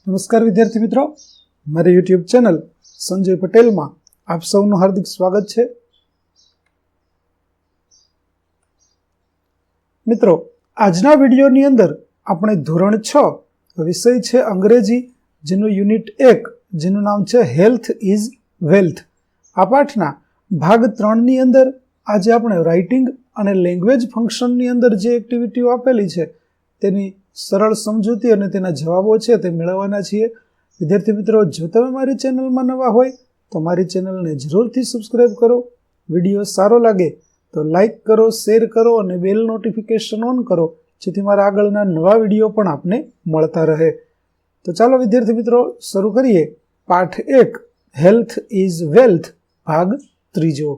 નમસ્કાર વિદ્યાર્થી મિત્રો, મારી યુટ્યુબ ચેનલ સંજય પટેલમાં આપ સૌનું હાર્દિક સ્વાગત છે. મિત્રો, આજના વિડીયોની અંદર આપણે ધોરણ 6 વિષય છે અંગ્રેજી, જેનું યુનિટ 1 જેનું નામ છે હેલ્થ ઇઝ વેલ્થ. આ પાઠના ભાગ 3ની અંદર આજે આપણે રાઇટિંગ અને લેંગ્વેજ ફંક્શનની અંદર જે એક્ટિવિટીઓ આપેલી છે તેની સરળ સમજૂતી અને તેના જવાબો છે તે મેળવવાના છીએ. વિદ્યાર્થી મિત્રો, જો તમે મારી ચેનલમાં નવા હોય તો મારી ચેનલને જરૂરથી સબસ્ક્રાઇબ કરો. વિડીયો સારો લાગે તો લાઇક કરો, શેર કરો અને બેલ નોટિફિકેશન ઓન કરો, જેથી મારા આગળના નવા વિડીયો પણ આપને મળતા રહે. તો ચાલો વિદ્યાર્થી મિત્રો, શરૂ કરીએ પાઠ 1 હેલ્થ ઇઝ વેલ્થ ભાગ 3.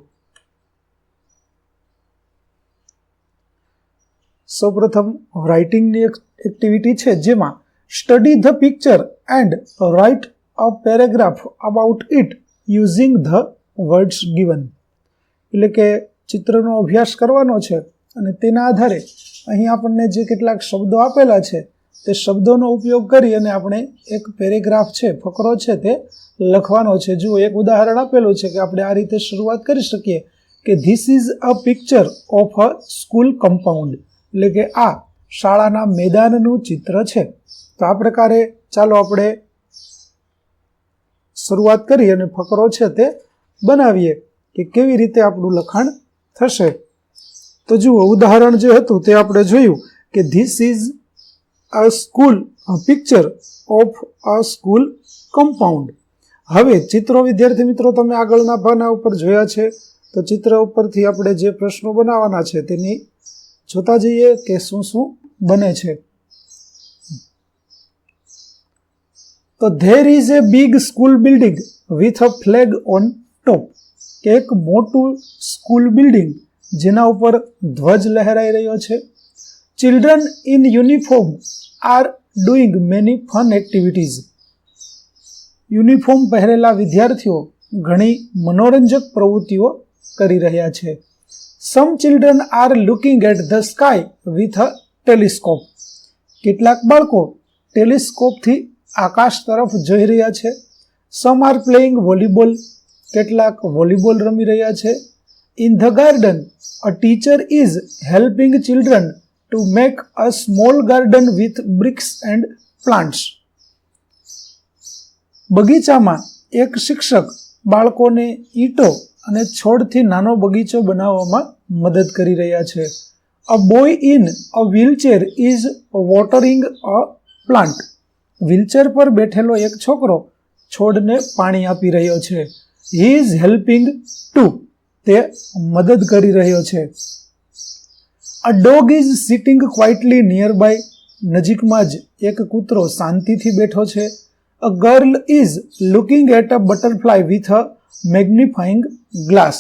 સૌપ્રથમ રાઇટિંગની એક્ટિવિટી છે, જેમાં study the picture and write a paragraph about it using the words given. એટલે કે ચિત્રનો અભ્યાસ કરવાનો છે અને તેના આધારે અહીં આપણને જે કેટલાક શબ્દો આપેલા છે તે શબ્દોનો ઉપયોગ કરી અને આપણે એક પેરેગ્રાફ છે, ફકરો છે તે લખવાનો છે. જુઓ, એક ઉદાહરણ આપેલું છે કે આપણે આ રીતે શરૂઆત કરી શકીએ કે this is a picture of a school compound. એટલે કે આ શાળાના મેદાનનું ચિત્ર છે. તો આ પ્રકારે ચાલો આપણે શરૂઆત કરી અને ફકરો છે તે બનાવીએ કે કેવી રીતે આપણું લખાણ થશે. તો જુઓ, ઉદાહરણ જે હતું તે આપણે જોયું કે this is a school picture of a school compound. હવે ચિત્રો વિદ્યાર્થી મિત્રો તમે આગળના પાના ઉપર જોયા છે, તો ચિત્ર ઉપરથી આપણે જે પ્રશ્નો બનાવવાના છે તેની જોતા જઈએ કે શું શું બને છે. તો there is A big school building with a flag on top. કે એક મોટું સ્કૂલ બિલ્ડિંગ જેના ઉપર ધ્વજ લહેરાઈ રહ્યો છે. Children in uniform are doing many fun activities. Uniform પહેરેલા વિદ્યાર્થીઓ ઘણી મનોરંજક પ્રવૃત્તિઓ કરી રહ્યા છે. Some children are looking at the sky with a telescope. કેટલાક બાળકો ટેલિસ્કોપથી આકાશ તરફ જોઈ રહ્યા છે. Some are playing volleyball. કેટલાક વોલીબોલ રમી રહ્યા છે. In the garden a teacher is helping children to make a small garden with bricks and plants. બગીચામાં એક શિક્ષક બાળકોને ઈંટો અને છોડથી નાનો બગીચો બનાવવામાં મદદ કરી રહ્યા છે. A boy in a wheelchair is watering a plant. Wheelchair પર બેઠેલો એક છોકરો છોડને પાણી આપી રહ્યો છે. He is helping too. તે મદદ કરી રહ્યો છે. A dog is sitting quietly nearby. નજીકમાં જ એક કૂતરો શાંતિથી બેઠો છે. A girl is looking at a butterfly with a magnifying glass.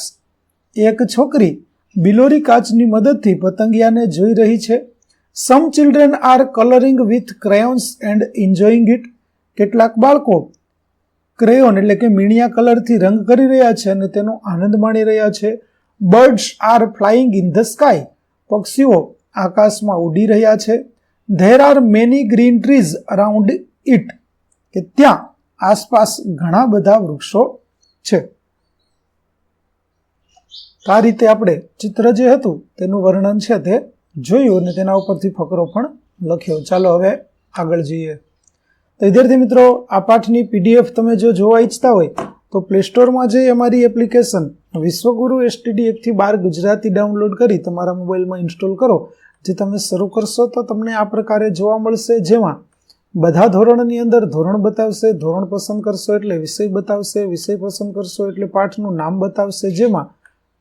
એક છોકરી બિલોરી કાચની મદદથી પતંગિયાને જોઈ રહી છે. Some children are colouring with crayons and enjoying it. કેટલાક બાળકો ક્રેયોન એટલે કે મીણિયા કલરથી રંગ કરી રહ્યા છે અને તેનો આનંદ માણી રહ્યા છે. Birds are flying in the sky. પક્ષીઓ આકાશમાં ઉડી રહ્યા છે. There are many green trees around it. કે ત્યાં આસપાસ ઘણા બધા વૃક્ષો છે. આ રીતે આપણે ચિત્ર જે હતું તેનું વર્ણન છે તે જોયું અને તેના ઉપરથી ફકરો પણ લખ્યો. ચાલો હવે આગળ જઈએ. તો વિદ્યાર્થી મિત્રો, આ પાઠની PDF તમે જો જોવા ઈચ્છતા હોય તો પ્લે સ્ટોરમાં જઈ અમારી એપ્લિકેશન વિશ્વગુરુ STD 1-12 ગુજરાતી ડાઉનલોડ કરી તમારા મોબાઈલમાં ઇન્સ્ટોલ કરો. જે તમે શરૂ કરશો તો તમને આ પ્રકારે જોવા મળશે, જેમાં બધા ધોરણની અંદર ધોરણ બતાવશે. ધોરણ પસંદ કરશો એટલે વિષય બતાવશે. વિષય પસંદ કરશો એટલે પાઠનું નામ બતાવશે. જેમાં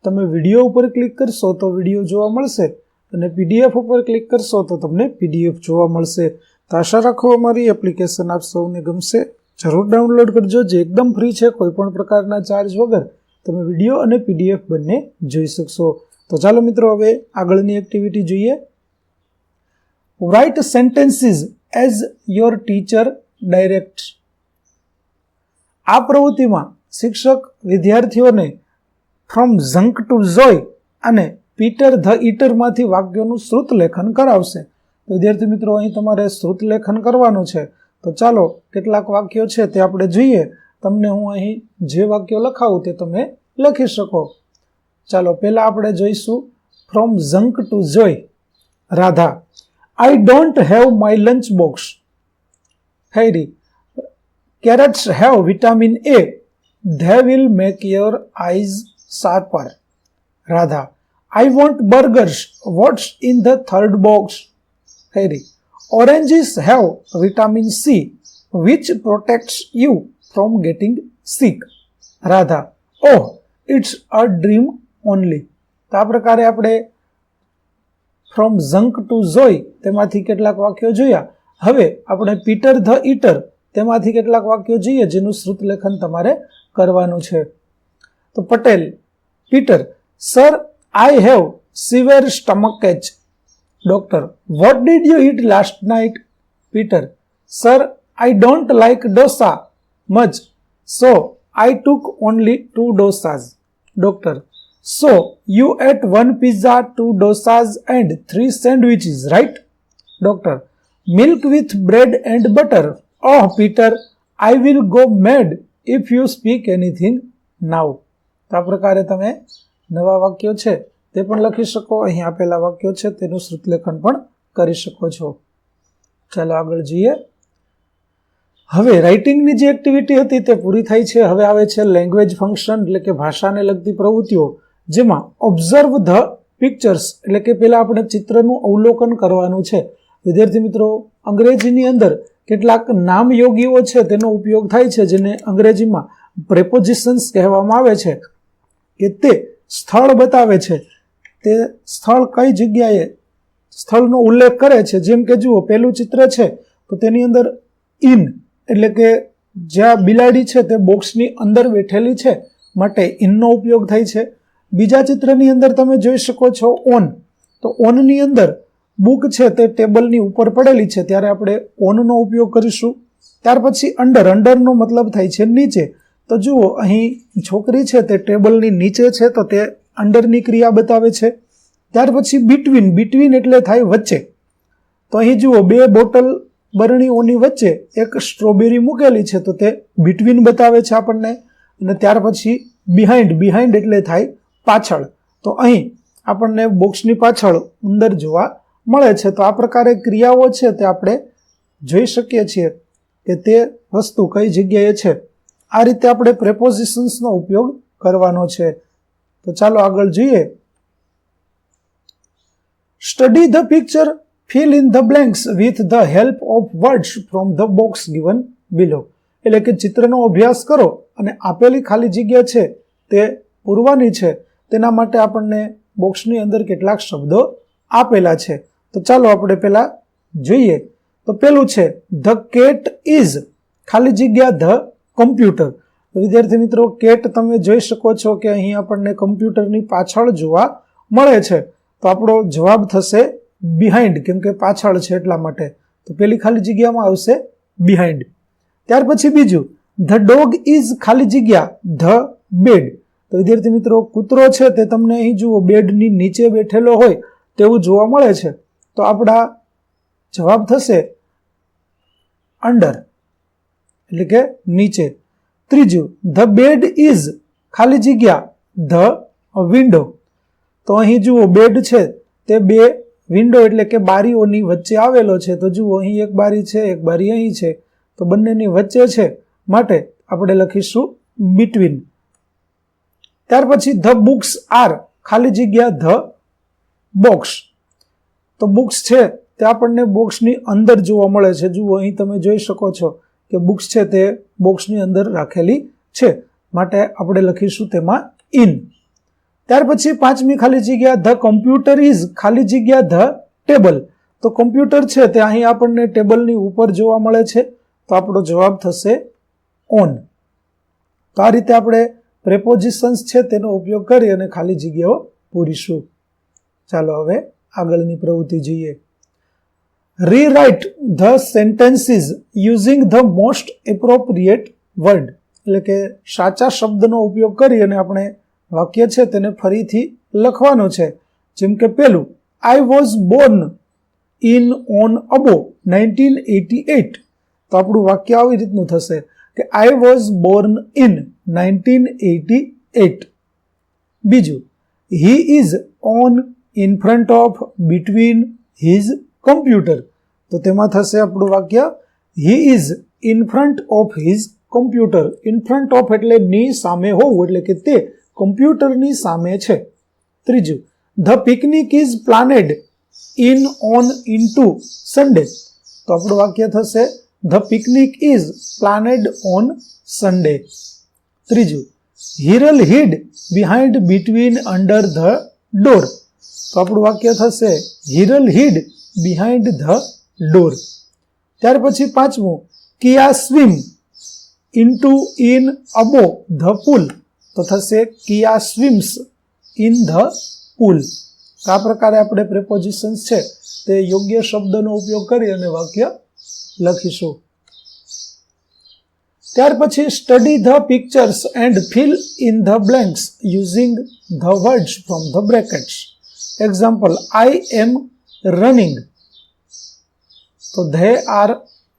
તમે વિડીયો ઉપર ક્લિક કરશો તો વિડીયો જોવા મળશે અને PDF ઉપર ક્લિક કરશો તો તમને PDF જોવા મળશે. તો આશા રાખો અમારી એપ્લિકેશન આપ સૌને ગમશે. જરૂર ડાઉનલોડ કરજો, જે એકદમ ફ્રી છે. કોઈ પણ પ્રકારના ચાર્જ વગર તમે વિડીયો અને PDF બંને જોઈ શકશો. તો ચાલો મિત્રો, હવે આગળની એક્ટિવિટી જોઈએ. Write sentences as your teacher direct. આ પ્રવૃત્તિમાં શિક્ષક વિદ્યાર્થીઓને ફ્રોમ ઝંક ટુ જોય અને પીટર ધ ઈટરમાંથી વાક્યોનું શ્રુત લેખન કરાવશે. તો વિદ્યાર્થી મિત્રો, અહીં તમારે શ્રુત લેખન કરવાનું છે. તો ચાલો કેટલાક વાક્યો છે તે આપણે જોઈએ. તમને હું અહીં જે વાક્યો લખાવું તે તમે લખી શકો. ચાલો પહેલા આપણે જોઈશું from junk to joy. Radha, I don't have my lunch box. Harry, carrots have vitamin A. They will make your eyes sharper. Radha, I want burgers. What's in the third box? Harry, oranges have vitamin C, which protects you from getting sick. Radha, oh, it's a dream only. તો આ પ્રકારે આપણે from junk to જોય તેમાંથી કેટલાક વાક્યો જોયા. હવે આપણે પીટર ધ ઈટર તેમાંથી કેટલાક વાક્યો જોઈએ જેનું શ્રુતલેખન તમારે કરવાનું છે. તો Patel, Peter, sir, I have severe stomach ache. Doctor, what did you eat last night? Peter, sir, I don't like dosa much, so I took only 2 dosas. Doctor, so you ate 1 pizza, 2 dosas and 3 sandwiches, right? Doctor, milk with bread and butter. Oh, Peter, I will go mad if you speak anything now. તો આ પ્રકારે તમે નવા વાક્યો છે તે પણ લખી શકો. અહીં આપેલા વાક્યો છે તેનું શ્રુતલેખન પણ કરી શકો છો. ચાલો આગળ જઈએ. હવે રાઇટિંગની જે એક્ટિવિટી હતી તે પૂરી થઈ છે. હવે આવે છે લેંગ્વેજ ફંક્શન એટલે કે ભાષાને લગતી પ્રવૃત્તિઓ, જેમાં ઓબ્ઝર્વ ધ પિક્ચર્સ એટલે કે પહેલા આપણે ચિત્રનું અવલોકન કરવાનું છે. વિદ્યાર્થી મિત્રો, અંગ્રેજીની અંદર કેટલાક નામયોગીઓ છે તેનો ઉપયોગ થાય છે, જેને અંગ્રેજીમાં પ્રેપોઝિશન્સ કહેવામાં આવે છે, કે તે સ્થળ બતાવે છે. તે સ્થળ કઈ જગ્યાએ સ્થળનો ઉલ્લેખ કરે છે. જેમ કે જુઓ, પહેલું ચિત્ર છે તો તેની અંદર ઇન એટલે કે જ્યાં બિલાડી છે તે બોક્સની અંદર બેઠેલી છે માટે ઇનનો ઉપયોગ થાય છે. બીજા ચિત્રની અંદર તમે જોઈ શકો છો ઓન. તો ઓનની અંદર બુક છે તે ટેબલની ઉપર પડેલી છે ત્યારે આપણે ઓનનો ઉપયોગ કરીશું. ત્યાર પછી અંડર. અંડરનો મતલબ થાય છે નીચે. તો જુઓ, અહીં છોકરી છે તે ટેબલની નીચે છે તો તે અંડરની ક્રિયા બતાવે છે. ત્યાર પછી બિટવીન. બિટવીન એટલે થાય વચ્ચે. તો અહીં જુઓ, 2 બોટલ બરણીઓની વચ્ચે એક સ્ટ્રોબેરી મૂકેલી છે તો તે બિટવીન બતાવે છે આપણને. અને ત્યાર પછી બિહાઇન્ડ. બિહાઇન્ડ એટલે થાય પાછળ. તો અહીં આપણને બોક્સની પાછળ ઉંદર જોવા મળે છે. તો આ પ્રકારે ક્રિયાઓ છે તે આપણે જોઈ શકીએ છીએ કે તે વસ્તુ કઈ જગ્યાએ છે. આ રીતે આપણે પ્રેપોઝિશન્સનો ઉપયોગ કરવાનો છે. તો ચાલો આગળ જોઈએ. Study the picture, fill in the blanks with the help of words from the box given below. એટલે કે ચિત્રનો અભ્યાસ કરો અને આપેલી ખાલી જગ્યા છે તે પૂરવાની છે. તેના માટે આપણને બોક્સની અંદર કેટલાક શબ્દો આપેલા છે. તો ચાલો આપણે પહેલા જોઈએ. તો પેલું છે ધ કેટ ઇઝ ખાલી જગ્યા ધ કમ્પ્યુટર. વિદ્યાર્થી મિત્રો, કેટ તમે જોઈ શકો છો કે અહીં આપણને કમ્પ્યુટરની પાછળ જોવા મળે છે. તો આપણો જવાબ થશે બિહાઇન્ડ, કેમ કે પાછળ છે એટલા માટે. તો પેલી ખાલી જગ્યામાં આવશે બિહાઇન્ડ. ત્યાર પછી બીજું ધ ડોગ ઇઝ ખાલી જગ્યા ધ બેડ. તો વિદ્યાર્થી મિત્રો, કૂતરો છે તે તમને અહીં જુઓ બેડની નીચે બેઠેલો હોય તેવું જોવા મળે છે. તો આપણા જવાબ થશે અંડર એટલે કે નીચે. ત્રીજું ધ બેડ ઇઝ ખાલી જગ્યા ધ વિન્ડો. તો અહીં જુઓ બેડ છે તે 2 વિન્ડો એટલે કે બારીઓની વચ્ચે આવેલો છે. તો જુઓ, અહીં એક બારી છે, એક બારી અહીં છે, તો બંનેની વચ્ચે છે માટે આપણે લખીશું બિટવીન. ત્યાર પછી ધ બુક્સ આર ખાલી જગ્યા ધ બોક્સ. તો બુક્સ છે તે આપણને બોક્સની અંદર જોવા મળે છે. જુઓ, અહીં તમે જોઈ શકો છો કે બુક્સ છે તે બોક્સની અંદર રાખેલી છે માટે આપણે લખીશું તેમાં ઇન. ત્યાર પછી 5મી ખાલી જગ્યા ધ કમ્પ્યુટર ઇઝ ખાલી જગ્યા ધ ટેબલ. તો કમ્પ્યુટર છે તે અહીં આપણને ટેબલની ઉપર જોવા મળે છે. તો આપણો જવાબ થશે ઓન. તો આ રીતે આપણે પ્રેપોઝિશન્સ છે તેનો ઉપયોગ કરી અને ખાલી જગ્યાઓ પૂરીશું. ચાલો હવે આગળની પ્રવૃત્તિ જોઈએ. Rewrite the sentences using the most appropriate word. એટલે કે સાચા શબ્દનો ઉપયોગ કરી અને આપણે વાક્ય છે તેને ફરીથી લખવાનું છે. જેમ કે પેલું, I was born in on above 1988. તો તો આપણું વાક્ય આવી રીતનું થશે કે આઈ વોઝ બોર્ન ઇન 1988. બીજું, he is on in front of between his computer. તો તેમાં થશે આપણું વાક્ય he is in front of his computer. In front of એટલે ની સામે હોવું, એટલે કે તે કમ્પ્યુટરની સામે છે. ત્રીજું, the picnic is planned in on into Sunday. તો આપણું વાક્ય થશે the picnic is planned on Sunday. ત્રીજું, Hiral hid behind between under the door. તો આપણું વાક્ય થશે Hiral hid behind the door. ત્યાર પછી પાંચમું, Kiya swim into in above the pool. તો થશે કિયા સ્વિમ્સ ઇન ધ પુલ. આ પ્રકારે આપણે પ્રેપોઝિશન્સ છે તે યોગ્ય શબ્દનો ઉપયોગ કરી અને વાક્ય લખીશું. ત્યાર પછી study the pictures and fill in the blanks using the words from the brackets. Example, I am running. તો ધે આર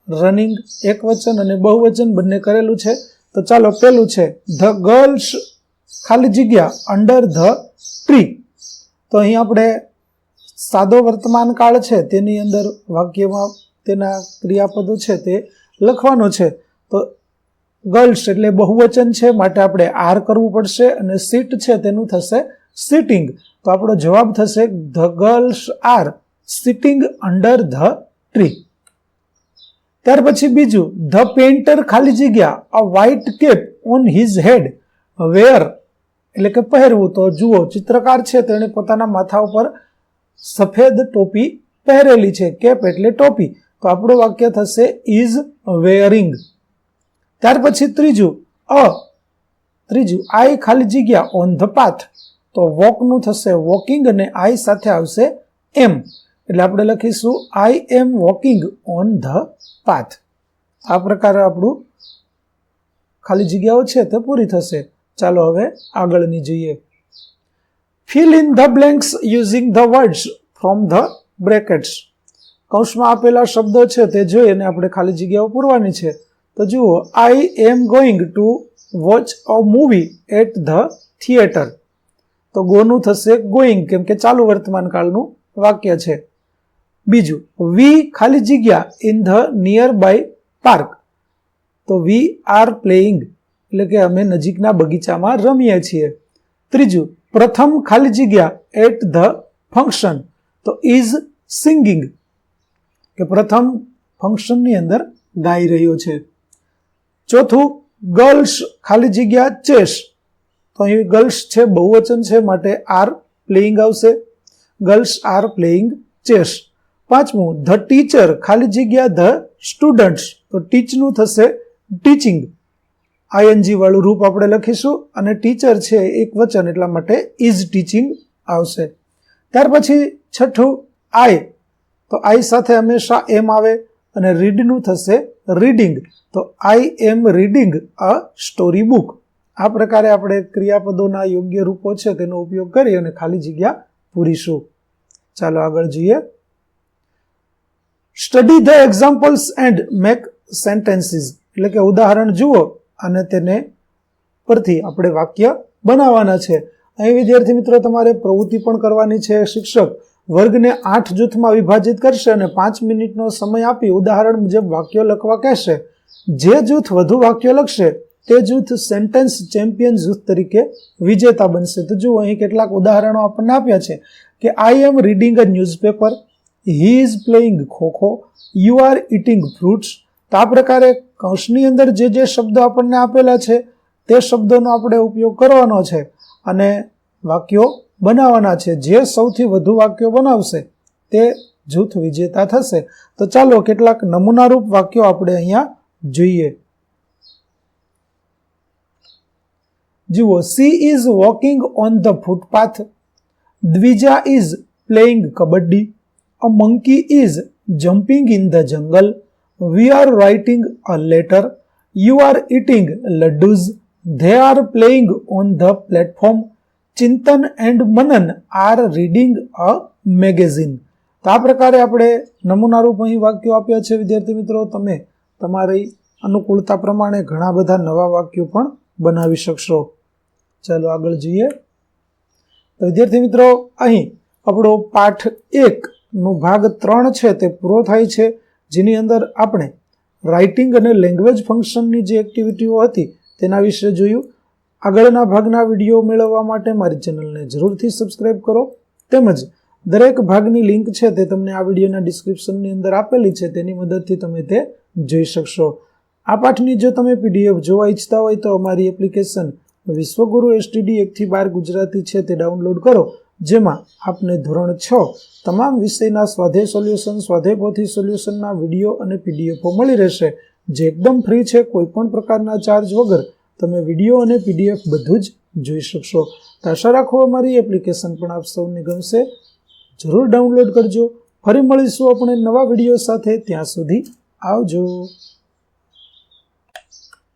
રનિંગ એક વચન અને બહુવચન બંને કરેલું છે. તો ચાલો પેલું છે ધ ગર્લ્સ ખાલી જગ્યા અંડર ધ ટ્રી. તો અહીં આપણે સાદો વર્તમાન કાળ છે તેની અંદર વાક્યમાં તેના ક્રિયાપદો છે તે લખવાનો છે. તો ગર્લ્સ એટલે બહુવચન છે માટે આપણે આર કરવું પડશે અને સીટ છે તેનું થશે સિટિંગ. તો આપણો જવાબ થશે the girls are sitting under the tree. ત્યાર પછી બીજું, ધ પેઇન્ટર ખાલી જગ્યા a white cap on his head wear એટલે કે પહેરવું. તો જુઓ, ચિત્રકાર છે તેણે પોતાના માથા ઉપર સફેદ ટોપી પહેરેલી છે. કેપ એટલે ટોપી. તો આપણું વાક્ય થશે ઇઝ વેરિંગ. ત્યાર પછી ત્રીજું, આઈ ખાલી જગ્યા ઓન ધ પાથ. તો વોકનું થશે વોકિંગ અને આઈ સાથે આવશે એમ, એટલે આપણે લખીશું આઈ એમ વોકિંગ ઓન ધ પાથ. આ પ્રકારે આપણું ખાલી જગ્યાઓ છે તે પૂરી થશે. ચાલો હવે આગળની જોઈએ. Fill in the blanks using the words from the brackets. કૌંસમાં આપેલા શબ્દો છે તે જોઈ અને આપણે ખાલી જગ્યાઓ પૂરવાની છે. તો જુઓ, I am going to watch a movie at the theatre. તો ગોનું થશે ગોઈંગ, કેમ કે ચાલુ વર્તમાન કાળનું વાક્ય છે. બીજું, વી ખાલી જગ્યા in the nearby park. તો વી આર પ્લેઇંગ એટલે કે અમે નજીકના બગીચામાં રમીએ છીએ. ત્રીજું, પ્રથમ ખાલી જગ્યા એટ ધ ફંક્શન. તો ઇઝ સિંગિંગ કે પ્રથમ ફંક્શનની અંદર ગાઈ રહ્યો છે. ચોથું, ગર્લ્સ ખાલી જગ્યા ચેસ. તો અહીં ગર્લ્સ છે બહુવચન છે માટે આર પ્લેઇંગ આવશે. Girls are playing chess. પાંચમું, ધ ટીચર ખાલી જગ્યા ધ સ્ટુડન્ટ્સ. તો ટીચનું થશે ટીચિંગ. આઈએનજી વાળું રૂપ આપણે લખીશું અને ટીચર છે એક વચન એટલા માટે ઇઝ ટીચિંગ આવશે. ત્યાર પછી છઠ્ઠું, આઈ. તો આઈ સાથે હંમેશા એમ આવે અને રીડનું થશે રીડિંગ. તો I am reading a story book. આ પ્રકારે આપણે ક્રિયાપદોના યોગ્ય રૂપો છે તેનો ઉપયોગ કરી અને ખાલી જગ્યા પૂરીશું. ચાલો આગળ જોઈએ. Study the examples and make sentences એટલે કે ઉદાહરણ જુઓ અને તેને પરથી આપણે વાક્ય બનાવવાના છે. અહીં વિદ્યાર્થી મિત્રો તમારે પ્રવૃત્તિ પણ કરવાની છે. શિક્ષક વર્ગને 8 જૂથમાં વિભાજિત કરશે અને 5 મિનિટનો સમય આપી ઉદાહરણ મુજબ વાક્યો લખવા કહેશે. જે જૂથ વધુ વાક્યો લખશે તે જૂથ સેન્ટેન્સ ચેમ્પિયન જૂથ તરીકે વિજેતા બનશે. તો જુઓ, અહીં કેટલાક ઉદાહરણો આપણને આપ્યા છે કે I am reading a newspaper, he is playing khokho, you are eating fruits. તો આ પ્રકારે કૌંસની અંદર જે શબ્દો આપણને આપેલા છે તે શબ્દોનો આપણે ઉપયોગ કરવાનો છે અને વાક્યો બનાવવાના છે. જે સૌથી વધુ વાક્યો બનાવશે તે જૂથ વિજેતા થશે. તો ચાલો કેટલાક નમૂનારૂપ વાક્યો આપણે અહીંયા જોઈએ. જુઓ, she is walking on the footpath, Dvija is playing kabaddi, a monkey is jumping in the jungle, we are writing a letter, you are eating laddoos, they are playing on the platform, Chintan and Manan R reading a magazine. તો આ પ્રકારે આપણે નમૂનારૂપ અહીં વાક્યો આપ્યા છે. વિદ્યાર્થી મિત્રો, તમે તમારી અનુકૂળતા પ્રમાણે ઘણા બધા નવા વાક્યો પણ બનાવી શકશો. ચાલો આગળ જોઈએ. તો વિદ્યાર્થી મિત્રો, અહીં આપણો પાઠ 1 નો ભાગ 3 છે તે પૂરો થાય છે, જેની અંદર આપણે રાઇટિંગ અને લેંગ્વેજ ફંક્શનની જે એક્ટિવિટીઓ હતી તેના વિશે જોયું. આગળના ભાગના વિડીયો મેળવવા માટે મારી ચેનલને જરૂરથી સબસ્ક્રાઇબ કરો, તેમજ દરેક ભાગની લિંક છે તે તમને આ વિડીયોના ડિસ્ક્રિપ્શનની અંદર આપેલી છે, તેની મદદથી તમે તે જોઈ શકશો. આ પાઠની જો તમે PDF જોવા ઈચ્છતા હોય તો અમારી એપ્લિકેશન વિશ્વગુરુ STD 1 થી 12 ગુજરાતી છે તે ડાઉનલોડ કરો, જેમાં આપને ધોરણ 6 તમામ વિષયના સ્વાધ્યાય સોલ્યુશન, સ્વાધ્યાય પોથી સોલ્યુશનના વિડીયો અને PDFો મળી રહેશે, જે એકદમ ફ્રી છે. કોઈ પણ પ્રકારના ચાર્જ વગર તમે વિડીયો અને PDF બધું જ જોઈ શકશો. તો આશા રાખો અમારી એપ્લિકેશન પણ આપ સૌને ગમશે. જરૂર ડાઉનલોડ કરજો. ફરી મળીશું આપણે નવા વિડીયો સાથે. ત્યાં સુધી આવજો.